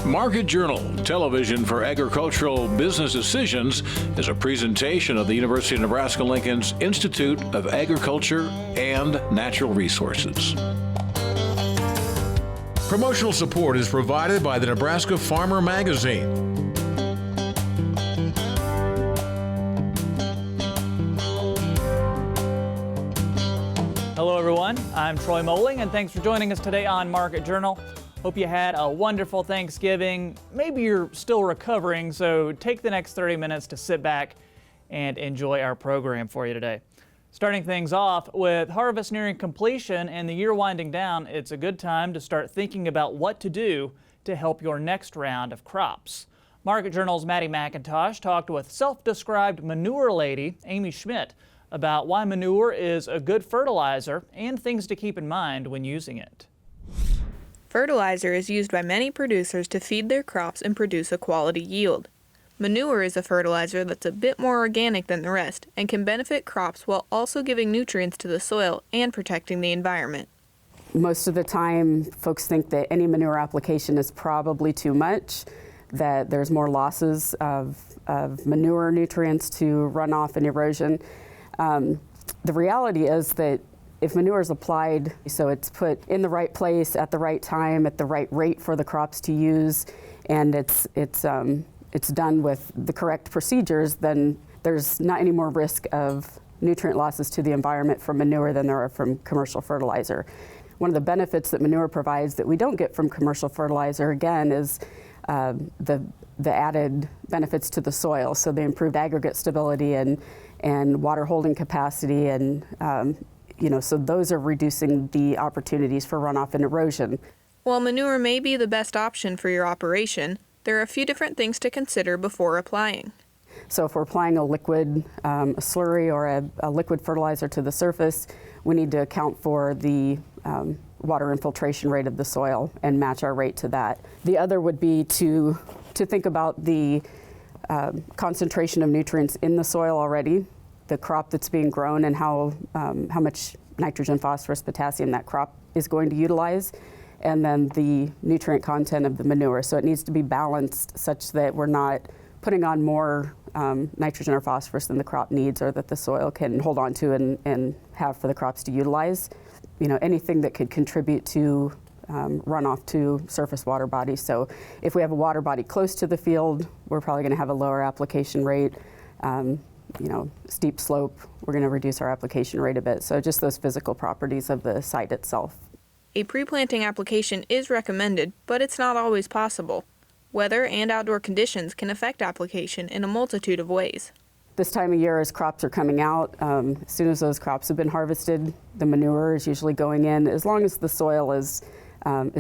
Market Journal, television for agricultural business decisions, is a presentation of the University of Nebraska-Lincoln's Institute of Agriculture and Natural Resources. Promotional support is provided by the Nebraska Farmer Magazine. Hello everyone, I'm Troy Moling and thanks for joining us today on Market Journal. Hope you had a wonderful Thanksgiving. Maybe you're still recovering, so take the next 30 minutes to sit back and enjoy our program for you today. Starting things off, with harvest nearing completion and the year winding down, it's a good time to start thinking about what to do to help your next round of crops. Market Journal's Maddie McIntosh talked with self-described manure lady Amy Schmidt about why manure is a good fertilizer and things to keep in mind when using it. Fertilizer is used by many producers to feed their crops and produce a quality yield. Manure is a fertilizer that's a bit more organic than the rest and can benefit crops while also giving nutrients to the soil and protecting the environment. Most of the time, folks think that any manure application is probably too much, that there's more losses of manure nutrients to runoff and erosion. The reality is that if manure is applied, so it's put in the right place at the right time at the right rate for the crops to use, and it's done with the correct procedures, then there's not any more risk of nutrient losses to the environment from manure than there are from commercial fertilizer. One of the benefits that manure provides that we don't get from commercial fertilizer, again, is the added benefits to the soil. So the improved aggregate stability and water holding capacity, and so those are reducing the opportunities for runoff and erosion. While manure may be the best option for your operation, there are a few different things to consider before applying. So if we're applying a liquid, a slurry or a liquid fertilizer to the surface, we need to account for the water infiltration rate of the soil and match our rate to that. The other would be to think about the concentration of nutrients in the soil already, the crop that's being grown, and how much nitrogen, phosphorus, potassium that crop is going to utilize, and then the nutrient content of the manure. So it needs to be balanced such that we're not putting on more nitrogen or phosphorus than the crop needs or that the soil can hold on to and have for the crops to utilize. Anything that could contribute to runoff to surface water bodies. So if we have a water body close to the field, we're probably going to have a lower application rate. Steep slope, we're going to reduce our application rate a bit. So just those physical properties of the site itself. A pre-planting application is recommended, but it's not always possible. Weather and outdoor conditions can affect application in a multitude of ways. This time of year, as crops are coming out, as soon as those crops have been harvested, the manure is usually going in, as long as the soil is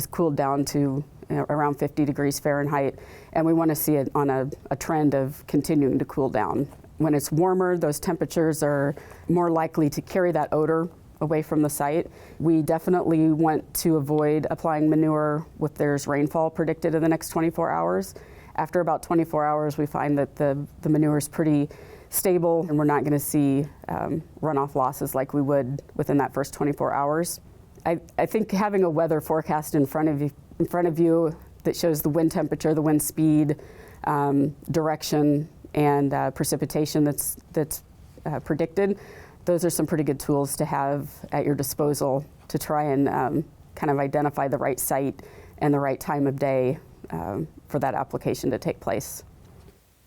cooled down to around 50 degrees Fahrenheit, and we want to see it on a trend of continuing to cool down. When it's warmer, those temperatures are more likely to carry that odor away from the site. We definitely want to avoid applying manure if there's rainfall predicted in the next 24 hours. After about 24 hours, we find that the manure is pretty stable and we're not going to see runoff losses like we would within that first 24 hours. I think having a weather forecast in front of you that shows the wind temperature, the wind speed, direction, and precipitation that's predicted, those are some pretty good tools to have at your disposal to try and kind of identify the right site and the right time of day for that application to take place.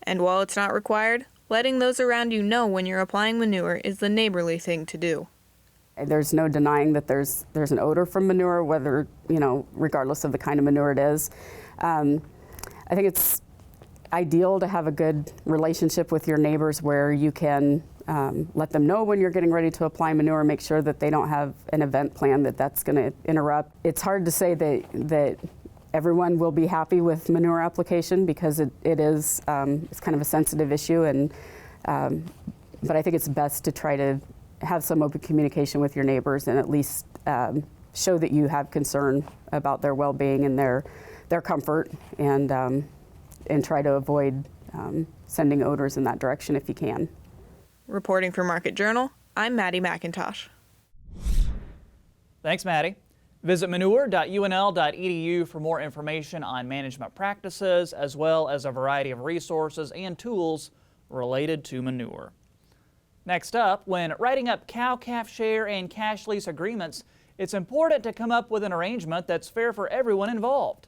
And while it's not required, letting those around you know when you're applying manure is the neighborly thing to do. There's no denying that there's an odor from manure, whether, regardless of the kind of manure it is. I think it's ideal to have a good relationship with your neighbors where you can let them know when you're getting ready to apply manure, make sure that they don't have an event plan that's going to interrupt. It's hard to say that everyone will be happy with manure application because it is it's kind of a sensitive issue, but I think it's best to try to have some open communication with your neighbors and at least show that you have concern about their well-being and their comfort, and try to avoid sending odors in that direction if you can. Reporting for Market Journal, I'm Maddie McIntosh. Thanks, Maddie. Visit manure.unl.edu for more information on management practices, as well as a variety of resources and tools related to manure. Next up, when writing up cow-calf share and cash lease agreements, it's important to come up with an arrangement that's fair for everyone involved.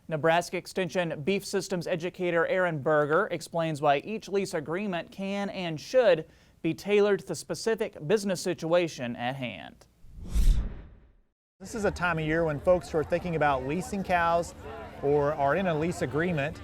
Nebraska Extension Beef Systems Educator Aaron Berger explains why each lease agreement can and should be tailored to the specific business situation at hand. This is a time of year when folks who are thinking about leasing cows or are in a lease agreement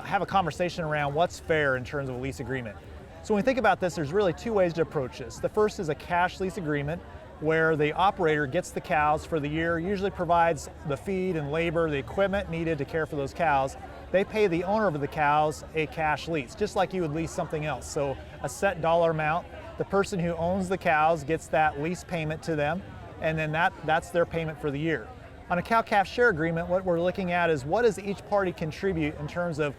have a conversation around what's fair in terms of a lease agreement. So when we think about this, there's really two ways to approach this. The first is a cash lease agreement where the operator gets the cows for the year, usually provides the feed and labor, the equipment needed to care for those cows. They pay the owner of the cows a cash lease, just like you would lease something else. So a set dollar amount, the person who owns the cows gets that lease payment to them, and then that's their payment for the year. On a cow-calf share agreement, what we're looking at is what does each party contribute in terms of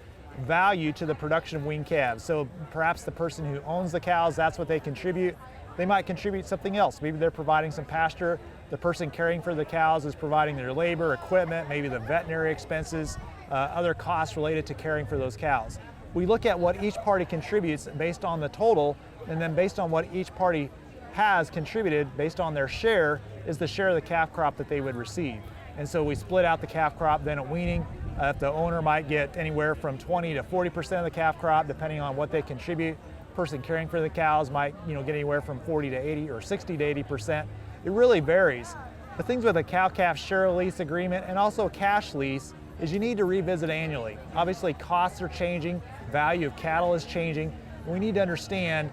value to the production of weaned calves. So perhaps the person who owns the cows, that's what they contribute. They might contribute something else. Maybe they're providing some pasture. The person caring for the cows is providing their labor, equipment, maybe the veterinary expenses, other costs related to caring for those cows. We look at what each party contributes based on the total, and then based on what each party has contributed based on their share is the share of the calf crop that they would receive. And so we split out the calf crop then at weaning. If the owner might get anywhere from 20 to 40% of the calf crop, depending on what they contribute. Person caring for the cows might get anywhere from 40 to 80 or 60 to 80%. It really varies. The things with a cow-calf share lease agreement and also a cash lease is you need to revisit annually. Obviously costs are changing, value of cattle is changing. We need to understand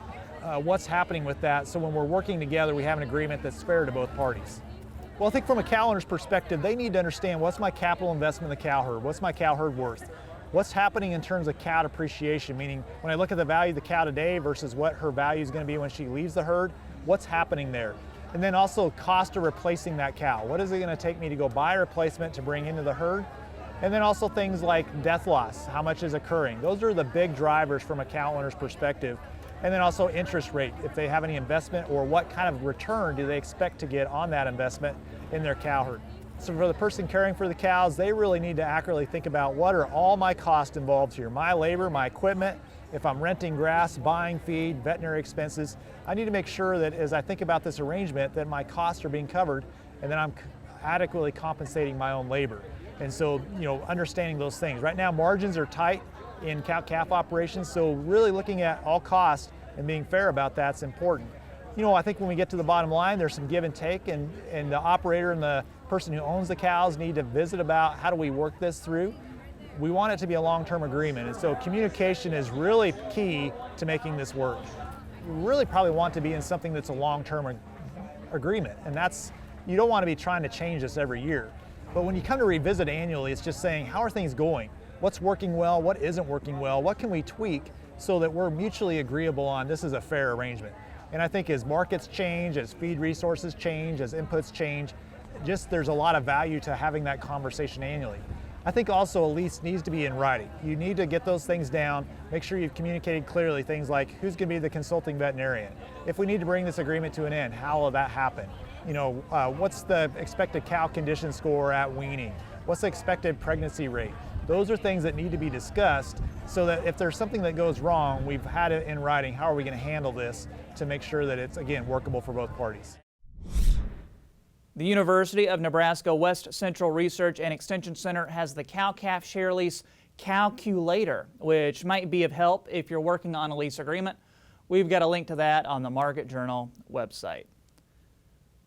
what's happening with that, so when we're working together we have an agreement that's fair to both parties. Well, I think from a cow owner's perspective, they need to understand what's my capital investment in the cow herd, what's my cow herd worth, what's happening in terms of cow depreciation, meaning when I look at the value of the cow today versus what her value is going to be when she leaves the herd, what's happening there. And then also cost of replacing that cow. What is it going to take me to go buy a replacement to bring into the herd? And then also things like death loss, how much is occurring. Those are the big drivers from a cow owner's perspective. And then also interest rate, if they have any investment or what kind of return do they expect to get on that investment in their cow herd. So for the person caring for the cows, they really need to accurately think about what are all my costs involved here. My labor, my equipment, if I'm renting grass, buying feed, veterinary expenses. I need to make sure that as I think about this arrangement that my costs are being covered and that I'm adequately compensating my own labor. And so, understanding those things. Right now margins are tight in cow-calf operations, so really looking at all costs and being fair about that's important. I think when we get to the bottom line, there's some give and take, and the operator and the person who owns the cows need to visit about how do we work this through. We want it to be a long-term agreement, and so communication is really key to making this work. We really probably want to be in something that's a long-term agreement, and you don't want to be trying to change this every year. But when you come to revisit annually, it's just saying, how are things going? What's working well? What isn't working well? What can we tweak so that we're mutually agreeable on this is a fair arrangement? And I think as markets change, as feed resources change, as inputs change, there's a lot of value to having that conversation annually. I think also a lease needs to be in writing. You need to get those things down, make sure you've communicated clearly things like who's going to be the consulting veterinarian. If we need to bring this agreement to an end, how will that happen? What's the expected cow condition score at weaning? What's the expected pregnancy rate? Those are things that need to be discussed so that if there's something that goes wrong, we've had it in writing. How are we going to handle this to make sure that it's, again, workable for both parties? The University of Nebraska West Central Research and Extension Center has the cow-calf share lease Cow-Q-Lator, which might be of help if you're working on a lease agreement. We've got a link to that on the Market Journal website.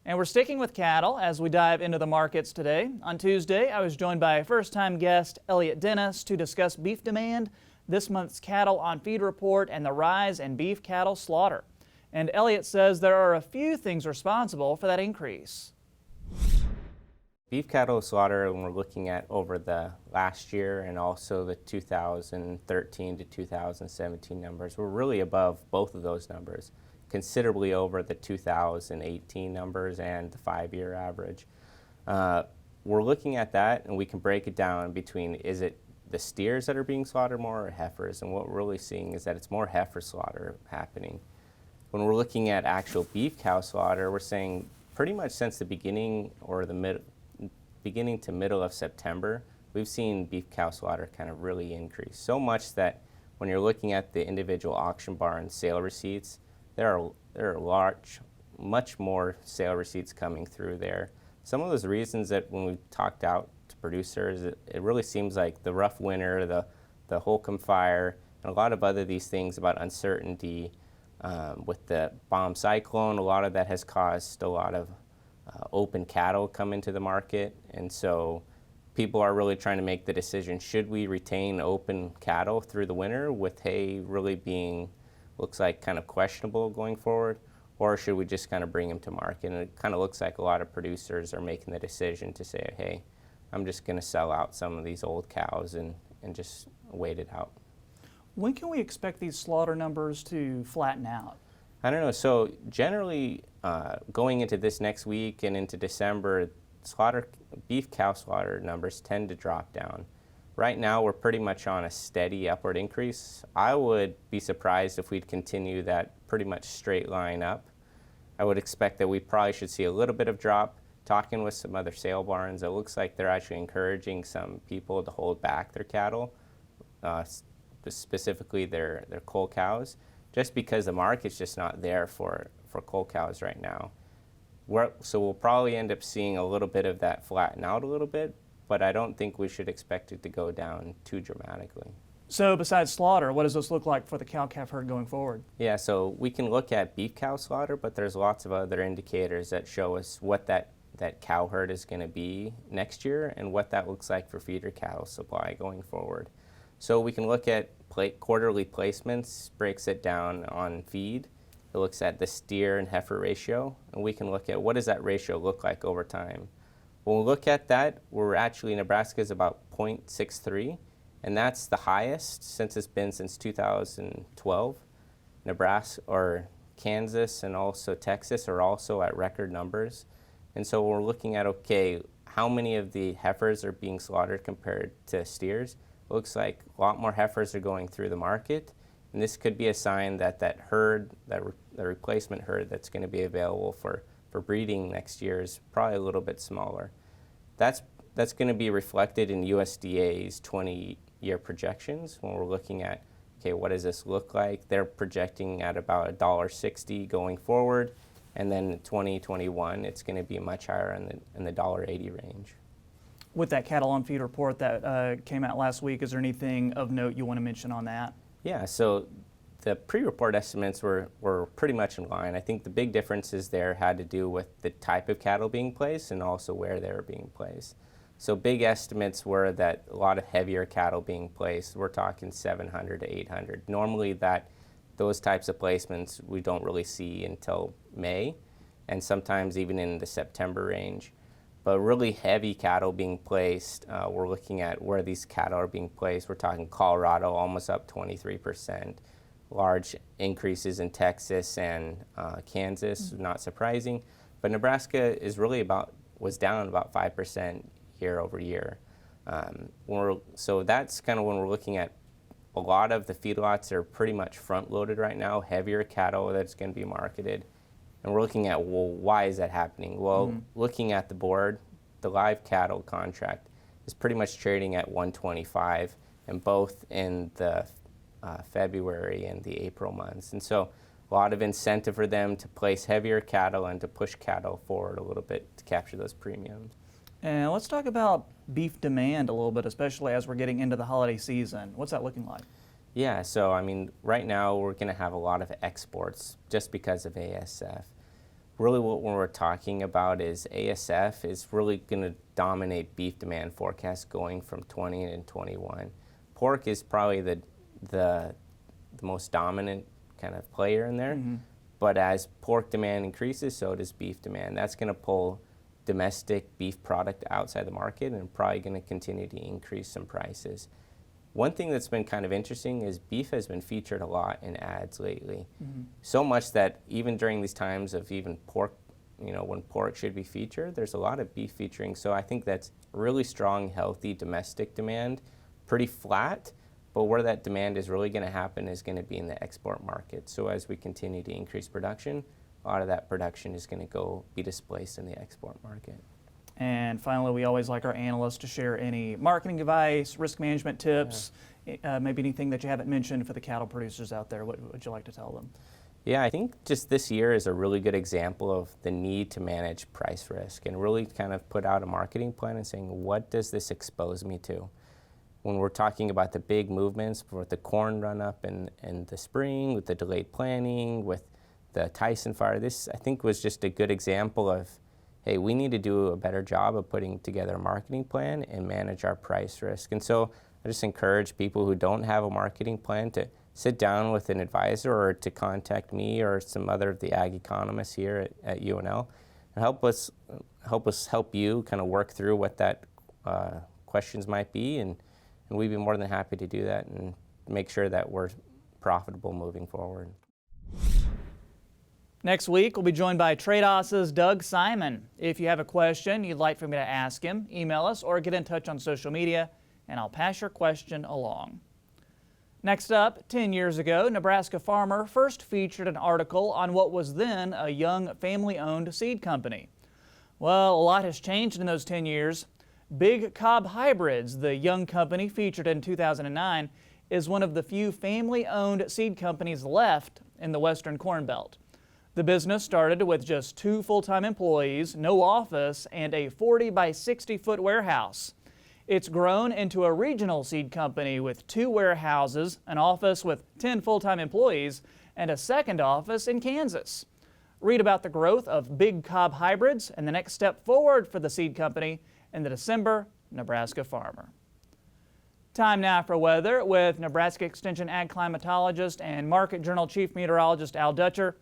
And we're sticking with cattle as we dive into the markets today. On Tuesday, I was joined by first-time guest Elliott Dennis to discuss beef demand, this month's cattle on feed report, and the rise in beef cattle slaughter. And Elliott says there are a few things responsible for that increase. Beef cattle slaughter, when we're looking at over the last year and also the 2013 to 2017 numbers, we're really above both of those numbers, considerably over the 2018 numbers and the 5-year average. We're looking at that, and we can break it down between, is it the steers that are being slaughtered more or heifers? And what we're really seeing is that it's more heifer slaughter happening. When we're looking at actual beef cow slaughter, we're saying pretty much since the beginning or the beginning to middle of September, we've seen beef cow slaughter kind of really increase. So much that when you're looking at the individual auction barn sale receipts, there are large, much more sale receipts coming through there. Some of those reasons that when we talked out to producers, it really seems like the rough winter, the Holcomb fire, and a lot of other these things about uncertainty with the bomb cyclone, a lot of that has caused a lot of open cattle come into the market. And so people are really trying to make the decision, should we retain open cattle through the winter with hay really being, looks like kind of questionable going forward, or should we just kind of bring them to market? And it kind of looks like a lot of producers are making the decision to say, hey, I'm just going to sell out some of these old cows and just wait it out. When can we expect these slaughter numbers to flatten out? I don't know. So generally, going into this next week and into December, beef cow slaughter numbers tend to drop down. Right now, we're pretty much on a steady upward increase. I would be surprised if we'd continue that pretty much straight line up. I would expect that we probably should see a little bit of drop. Talking with some other sale barns, it looks like they're actually encouraging some people to hold back their cattle, specifically their cull cows, just because the market's just not there for cull cows right now. So we'll probably end up seeing a little bit of that flatten out a little bit, but I don't think we should expect it to go down too dramatically. So besides slaughter, what does this look like for the cow-calf herd going forward? Yeah, so we can look at beef cow slaughter, but there's lots of other indicators that show us what that cow herd is going to be next year and what that looks like for feeder cattle supply going forward. So we can look at quarterly placements, breaks it down on feed. It looks at the steer and heifer ratio, and we can look at what does that ratio look like over time. When we look at that, Nebraska is about 0.63, and that's the highest since it's been since 2012. Nebraska or Kansas and also Texas are also at record numbers. And so we're looking at, okay, how many of the heifers are being slaughtered compared to steers? It looks like a lot more heifers are going through the market. And this could be a sign that the replacement herd that's going to be available for breeding next year is probably a little bit smaller. That's going to be reflected in USDA's 20-year projections when we're looking at, okay, what does this look like? They're projecting at about $1.60 going forward. And then in 2021, it's going to be much higher in the $1.80 range. With that cattle on feed report that came out last week, is there anything of note you want to mention on that? Yeah, so the pre-report estimates were pretty much in line. I think the big differences there had to do with the type of cattle being placed and also where they were being placed. So big estimates were that a lot of heavier cattle being placed. We're talking 700 to 800. Normally those types of placements we don't really see until May, and sometimes even in the September range. But really heavy cattle being placed, we're looking at where these cattle are being placed. We're talking Colorado, almost up 23%. Large increases in Texas and Kansas, not surprising. But Nebraska was down about 5% year over year. So that's kind of when we're looking at a lot of the feedlots are pretty much front-loaded right now, heavier cattle that's going to be marketed. And we're looking at, well, why is that happening? Well, looking at the board, the live cattle contract is pretty much trading at 125, and both in the February and the April months. And so a lot of incentive for them to place heavier cattle and to push cattle forward a little bit to capture those premiums. And let's talk about beef demand a little bit, especially as we're getting into the holiday season. What's that looking like? Yeah, so I mean, right now we're going to have a lot of exports just because of ASF. Really what we're talking about is ASF is really going to dominate beef demand forecasts going from 20 and 21. Pork is probably the most dominant kind of player in there, but as pork demand increases, so does beef demand. That's going to pull domestic beef product outside the market and probably going to continue to increase some prices. One thing that's been kind of interesting is beef has been featured a lot in ads lately. So much that even during these times of even pork, when pork should be featured, there's a lot of beef featuring. So I think that's really strong, healthy domestic demand, pretty flat, but where that demand is really going to happen is going to be in the export market. So as we continue to increase production, a lot of that production is going to be displaced in the export market. And finally, we always like our analysts to share any marketing advice, risk management tips, maybe anything that you haven't mentioned for the cattle producers out there. What would you like to tell them? Yeah, I think just this year is a really good example of the need to manage price risk and really kind of put out a marketing plan and saying, what does this expose me to? When we're talking about the big movements with the corn run up in the spring, with the delayed planting, with the Tyson fire, this I think was just a good example of, hey, we need to do a better job of putting together a marketing plan and manage our price risk. And so I just encourage people who don't have a marketing plan to sit down with an advisor or to contact me or some other of the ag economists here at UNL and help you kind of work through what that questions might be, and we'd be more than happy to do that and make sure that we're profitable moving forward. Next week, we'll be joined by Trados's Doug Simon. If you have a question you'd like for me to ask him, email us or get in touch on social media, and I'll pass your question along. Next up, 10 years ago, Nebraska Farmer first featured an article on what was then a young family-owned seed company. Well, a lot has changed in those 10 years. Big Cob Hybrids, the young company featured in 2009, is one of the few family-owned seed companies left in the Western Corn Belt. The business started with just 2 full-time employees, no office, and a 40 by 60-foot warehouse. It's grown into a regional seed company with 2 warehouses, an office with 10 full-time employees, and a second office in Kansas. Read about the growth of Big Cob Hybrids and the next step forward for the seed company in the December Nebraska Farmer. Time now for weather with Nebraska Extension Ag Climatologist and Market Journal Chief Meteorologist Al Dutcher.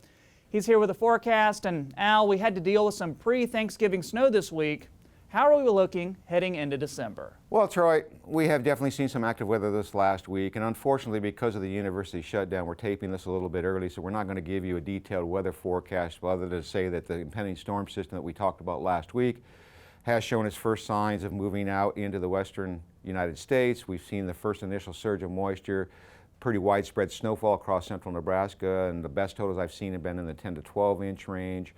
He's here with a forecast, and Al, we had to deal with some pre-Thanksgiving snow this week. How are we looking heading into December? Well, Troy, we have definitely seen some active weather this last week, and unfortunately because of the university shutdown, we're taping this a little bit early, so we're not going to give you a detailed weather forecast other than to say that the impending storm system that we talked about last week has shown its first signs of moving out into the western United States. We've seen the first initial surge of moisture, pretty widespread snowfall across central Nebraska, and the best totals I've seen have been in the 10 to 12 inch range.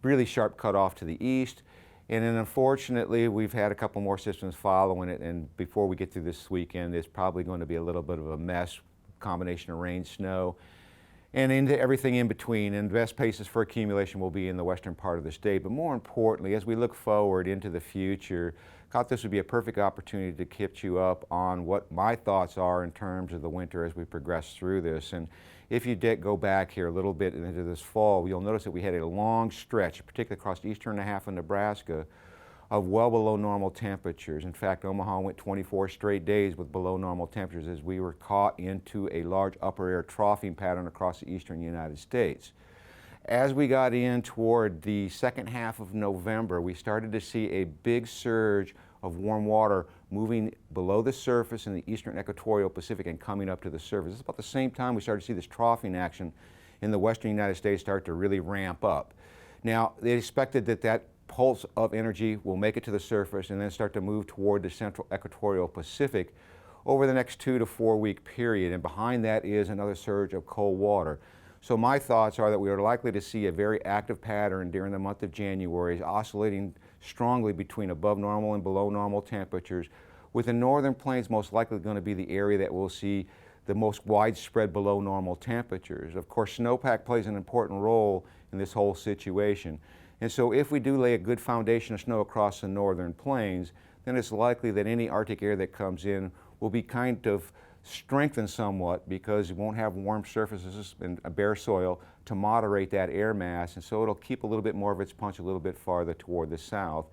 Really sharp cutoff to the east. And then unfortunately, we've had a couple more systems following it, and before we get through this weekend, it's probably going to be a little bit of a mess, combination of rain, snow, and into everything in between. And the best places for accumulation will be in the western part of the state. But more importantly, as we look forward into the future, I thought this would be a perfect opportunity to catch you up on what my thoughts are in terms of the winter as we progress through this. And if you did go back here a little bit into this fall, you'll notice that we had a long stretch, particularly across the eastern half of Nebraska, of well below normal temperatures. In fact, Omaha went 24 straight days with below normal temperatures as we were caught into a large upper air troughing pattern across the eastern United States. As we got in toward the second half of November, we started to see a big surge of warm water moving below the surface in the eastern equatorial Pacific and coming up to the surface. It's about the same time we started to see this troughing action in the western United States start to really ramp up. Now, they expected that that pulse of energy will make it to the surface and then start to move toward the central equatorial Pacific over the next 2 to 4 week period. And behind that is another surge of cold water. So my thoughts are that we are likely to see a very active pattern during the month of January, oscillating strongly between above normal and below normal temperatures, with the northern plains most likely going to be the area that will see the most widespread below normal temperatures. Of course, snowpack plays an important role in this whole situation. And so if we do lay a good foundation of snow across the northern plains, then it's likely that any Arctic air that comes in will be kind of strengthened somewhat because you won't have warm surfaces and a bare soil to moderate that air mass, and so it'll keep a little bit more of its punch a little bit farther toward the south.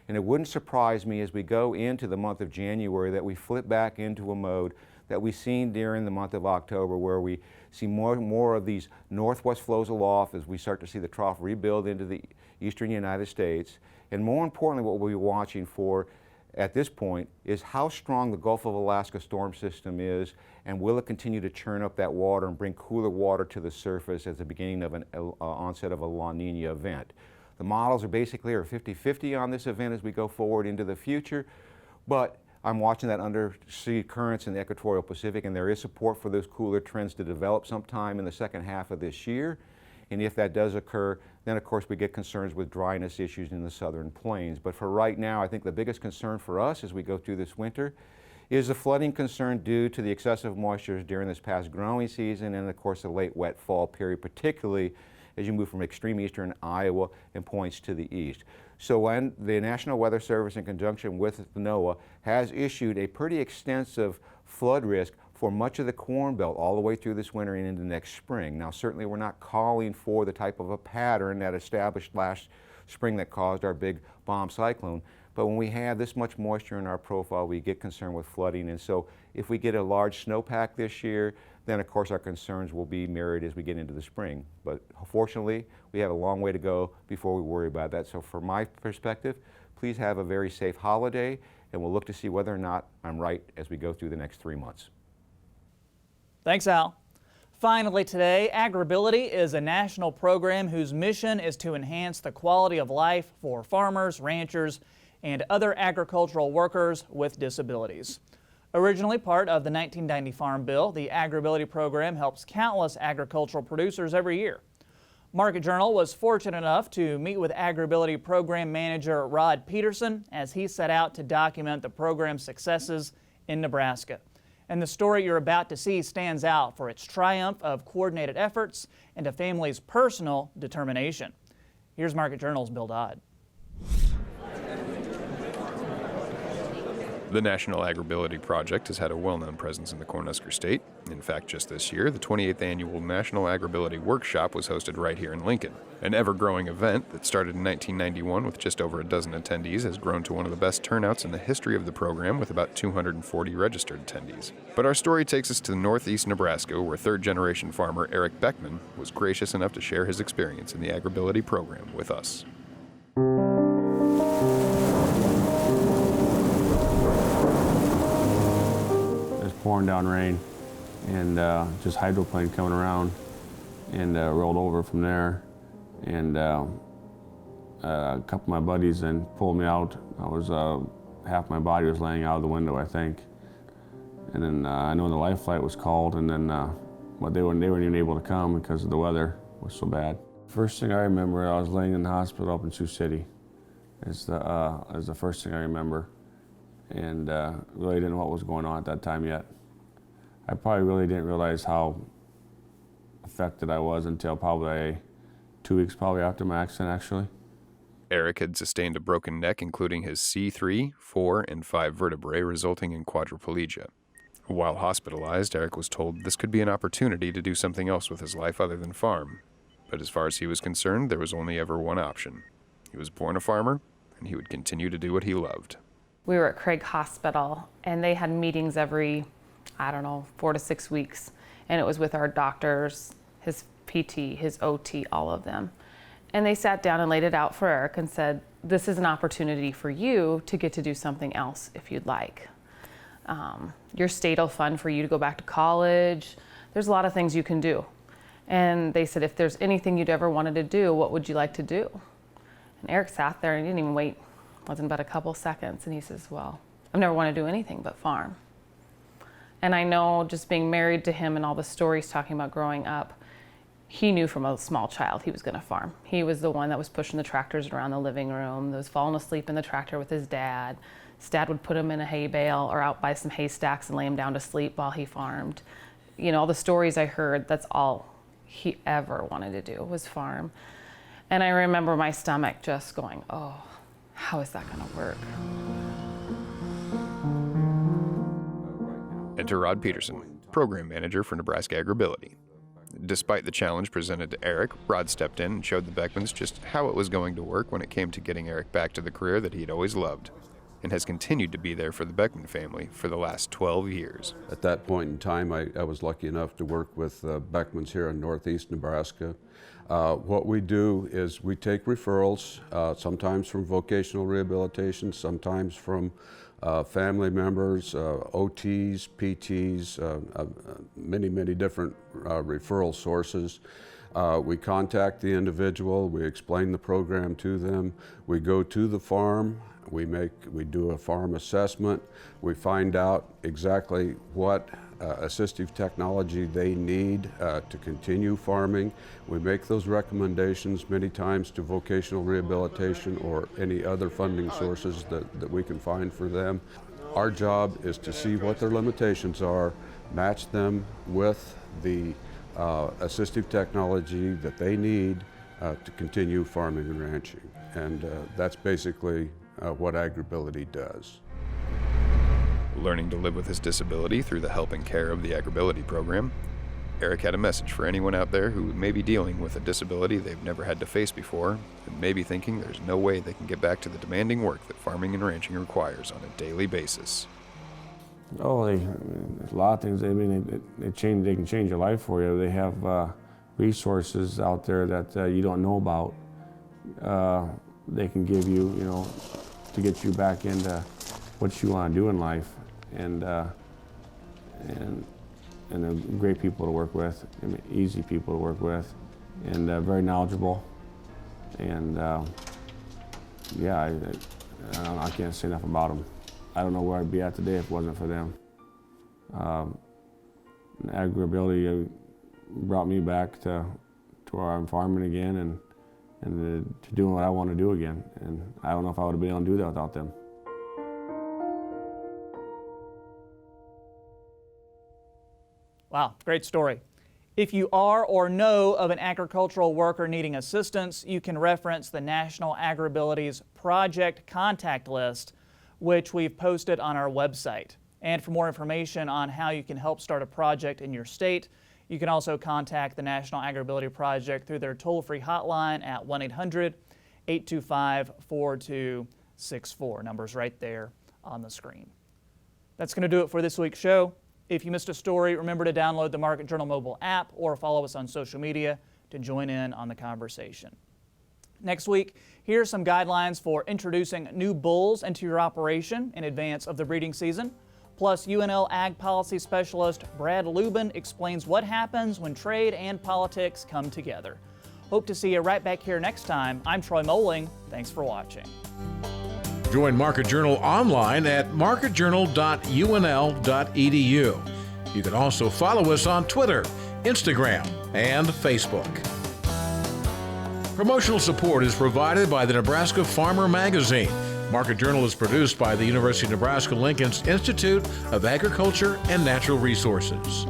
And it wouldn't surprise me as we go into the month of January that we flip back into a mode that we've seen during the month of October, where we see more of these northwest flows aloft as we start to see the trough rebuild into the eastern United States. And more importantly, what we'll be watching for at this point is how strong the Gulf of Alaska storm system is, and will it continue to churn up that water and bring cooler water to the surface as the beginning of an onset of a La Nina event. The models are basically 50-50 on this event as we go forward into the future, but I'm watching that undersea currents in the equatorial Pacific, and there is support for those cooler trends to develop sometime in the second half of this year. And if that does occur, then of course we get concerns with dryness issues in the southern plains. But for right now, I think the biggest concern for us as we go through this winter is the flooding concern due to the excessive moisture during this past growing season and of course the late wet fall period, particularly as you move from extreme eastern Iowa and points to the east. So when the National Weather Service in conjunction with NOAA has issued a pretty extensive flood risk for much of the Corn Belt all the way through this winter and into next spring. Now certainly we're not calling for the type of a pattern that established last spring that caused our big bomb cyclone, but when we have this much moisture in our profile, we get concerned with flooding. And so if we get a large snowpack this year, then of course our concerns will be mirrored as we get into the spring. But fortunately, we have a long way to go before we worry about that. So from my perspective, please have a very safe holiday, and we'll look to see whether or not I'm right as we go through the next 3 months. Thanks, Al. Finally today, AgrAbility is a national program whose mission is to enhance the quality of life for farmers, ranchers, and other agricultural workers with disabilities. Originally part of the 1990 Farm Bill, the AgrAbility program helps countless agricultural producers every year. Market Journal was fortunate enough to meet with AgrAbility program manager Rod Peterson as he set out to document the program's successes in Nebraska. And the story you're about to see stands out for its triumph of coordinated efforts and a family's personal determination. Here's Market Journal's Bill Dodd. The National AgrAbility Project has had a well-known presence in the Cornhusker State. In fact, just this year, the 28th Annual National AgrAbility Workshop was hosted right here in Lincoln. An ever-growing event that started in 1991 with just over a dozen attendees has grown to one of the best turnouts in the history of the program with about 240 registered attendees. But our story takes us to northeast Nebraska, where third-generation farmer Eric Beckman was gracious enough to share his experience in the AgrAbility program with us. Pouring down rain and just hydroplane coming around and rolled over from there, and a couple of my buddies then pulled me out. I was half my body was laying out of the window, I think, and then I know the life flight was called, and then but they weren't even able to come because the weather was so bad. First thing I remember, I was laying in the hospital up in Sioux City. Is the first thing I remember. And really didn't know what was going on at that time yet. I probably really didn't realize how affected I was until probably 2 weeks probably after my accident, actually. Eric had sustained a broken neck, including his C3, 4, and 5 vertebrae, resulting in quadriplegia. While hospitalized, Eric was told this could be an opportunity to do something else with his life other than farm. But as far as he was concerned, there was only ever one option. He was born a farmer, and he would continue to do what he loved. We were at Craig Hospital, and they had meetings every, 4 to 6 weeks. And it was with our doctors, his PT, his OT, all of them. And they sat down and laid it out for Eric and said, this is an opportunity for you to get to do something else if you'd like. Your state will fund for you to go back to college. There's a lot of things you can do. And they said, if there's anything you'd ever wanted to do, what would you like to do? And Eric sat there and he didn't even wait. Wasn't but a couple seconds, and he says, well, I've never wanted to do anything but farm. And I know, just being married to him and all the stories talking about growing up, he knew from a small child he was going to farm. He was the one that was pushing the tractors around the living room, that was falling asleep in the tractor with his dad. His dad would put him in a hay bale or out by some haystacks and lay him down to sleep while he farmed. You know, all the stories I heard, that's all he ever wanted to do was farm. And I remember my stomach just going, oh, how is that going to work? Enter Rod Peterson, program manager for Nebraska AgrAbility. Despite the challenge presented to Eric, Rod stepped in and showed the Beckmans just how it was going to work when it came to getting Eric back to the career that he'd always loved, and has continued to be there for the Beckman family for the last 12 years. At that point in time, I was lucky enough to work with Beckmans here in northeast Nebraska. What we do is we take referrals, sometimes from vocational rehabilitation, sometimes from family members, OTs, PTs, many different referral sources. We contact the individual, we explain the program to them, we go to the farm, we do a farm assessment, we find out exactly what assistive technology they need to continue farming. We make those recommendations many times to vocational rehabilitation or any other funding sources that we can find for them. Our job is to see what their limitations are, match them with the assistive technology that they need to continue farming and ranching. And that's basically what AgrAbility does. Learning to live with his disability through the help and care of the AgrAbility program, Eric had a message for anyone out there who may be dealing with a disability they've never had to face before and may be thinking there's no way they can get back to the demanding work that farming and ranching requires on a daily basis. Oh, there's a lot of things. I mean, they can change your life for you. They have resources out there that you don't know about. They can give you, to get you back into what you want to do in life, and they're great people to work with, easy people to work with, and very knowledgeable. And yeah, I can't say enough about them. I don't know where I'd be at today if it wasn't for them. AgrAbility brought me back to where I'm farming again and to doing what I want to do again. And I don't know if I would have been able to do that without them. Wow, great story. If you are or know of an agricultural worker needing assistance, you can reference the National AgrAbility's project contact list, which we've posted on our website. And for more information on how you can help start a project in your state, you can also contact the National AgrAbility Project through their toll-free hotline at 1-800-825-4264. Number's right there on the screen. That's going to do it for this week's show. If you missed a story, remember to download the Market Journal mobile app or follow us on social media to join in on the conversation. Next week, here are some guidelines for introducing new bulls into your operation in advance of the breeding season. Plus, UNL Ag Policy Specialist Brad Lubin explains what happens when trade and politics come together. Hope to see you right back here next time. I'm Troy Moling. Thanks for watching. Join Market Journal online at marketjournal.unl.edu. You can also follow us on Twitter, Instagram, and Facebook. Promotional support is provided by the Nebraska Farmer Magazine. Market Journal is produced by the University of Nebraska-Lincoln's Institute of Agriculture and Natural Resources.